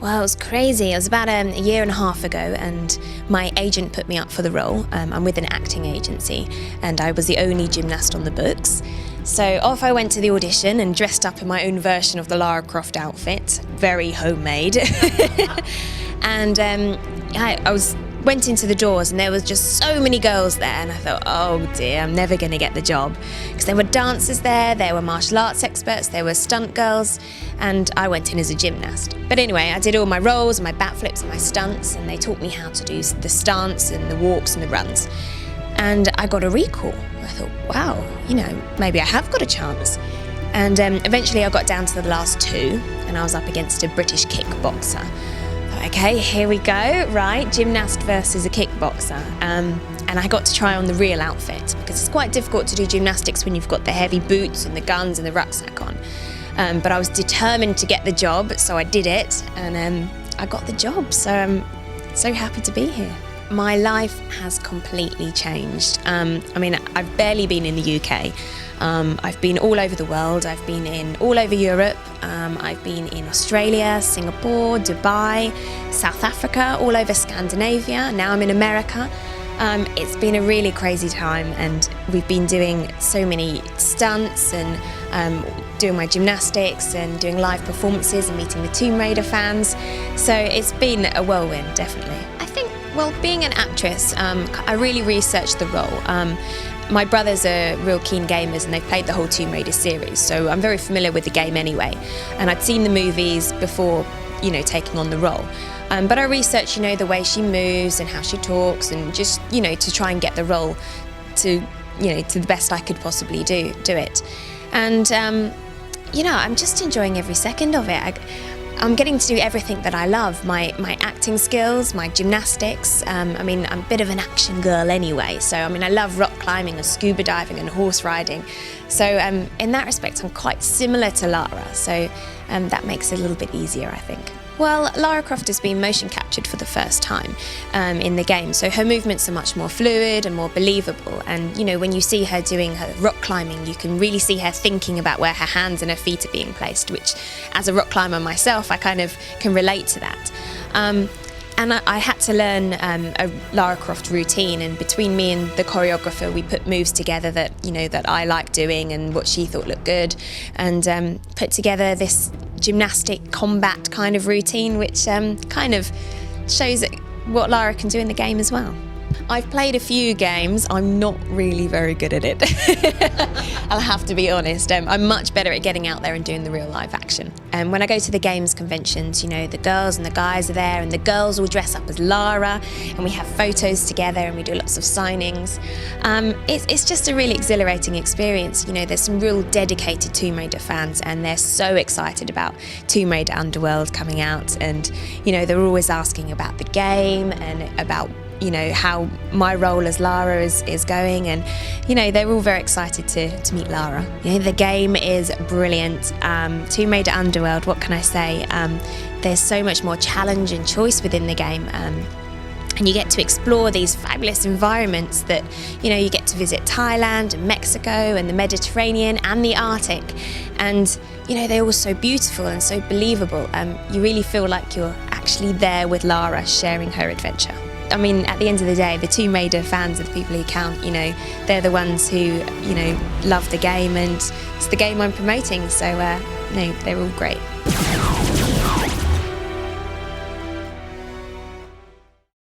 Well, it was crazy. It was about a year and a half ago, and my agent put me up for the role. I'm with an acting agency, and I was the only gymnast on the books. So off I went to the audition and dressed up in my own version of the Lara Croft outfit, very homemade. And went into the doors, and there was just so many girls there, and I thought, oh dear, I'm never going to get the job, because there were dancers there were martial arts experts, there were stunt girls, and I went in as a gymnast. But anyway, I did all my rolls and my backflips and my stunts, and they taught me how to do the stance and the walks and the runs. And I got a recall. I thought, wow, maybe I have got a chance. And eventually I got down to the last two, and I was up against a British kickboxer. Okay, here we go, right, gymnast versus a kickboxer. And I got to try on the real outfit, because it's quite difficult to do gymnastics when you've got the heavy boots and the guns and the rucksack on. But I was determined to get the job, so I did it, and I got the job, so I'm so happy to be here. My life has completely changed. I've barely been in the UK. I've been all over the world. I've been all over Europe. I've been in Australia, Singapore, Dubai, South Africa, all over Scandinavia. Now I'm in America. It's been a really crazy time, and we've been doing so many stunts and doing my gymnastics and doing live performances and meeting the Tomb Raider fans. So it's been a whirlwind, definitely. I think, well, being an actress, I really researched the role. My brothers are real keen gamers, and they've played the whole Tomb Raider series, so I'm very familiar with the game anyway. And I'd seen the movies before, taking on the role. But I researched, the way she moves and how she talks, and just, to try and get the role to the best I could possibly do it. And, I'm just enjoying every second of it. I'm getting to do everything that I love, my acting skills, my gymnastics. I'm a bit of an action girl anyway, so I love rock climbing and scuba diving and horse riding. So in that respect, I'm quite similar to Lara, so that makes it a little bit easier, I think. Well, Lara Croft has been motion captured for the first time in the game, so her movements are much more fluid and more believable. And when you see her doing her rock climbing, you can really see her thinking about where her hands and her feet are being placed, which, as a rock climber myself, I kind of can relate to that. And I had to learn a Lara Croft routine, and between me and the choreographer, we put moves together that that I like doing and what she thought looked good, and put together this gymnastic combat kind of routine, which kind of shows what Lara can do in the game as well. I've played a few games. I'm not really very good at it. I'll have to be honest. I'm much better at getting out there and doing the real live action. And when I go to the games conventions, the girls and the guys are there, and the girls all dress up as Lara, and we have photos together, and we do lots of signings. It's just a really exhilarating experience. There's some real dedicated Tomb Raider fans, and they're so excited about Tomb Raider Underworld coming out, and they're always asking about the game and about how my role as Lara is going, and they're all very excited to meet Lara. The game is brilliant. Tomb Raider Underworld, what can I say? There's so much more challenge and choice within the game, and you get to explore these fabulous environments that you get to visit Thailand and Mexico and the Mediterranean and the Arctic, and they're all so beautiful and so believable. You really feel like you're actually there with Lara, sharing her adventure. At the end of the day, the Tomb Raider fans are the people who count. They're the ones who, love the game, and it's the game I'm promoting. So, they're all great.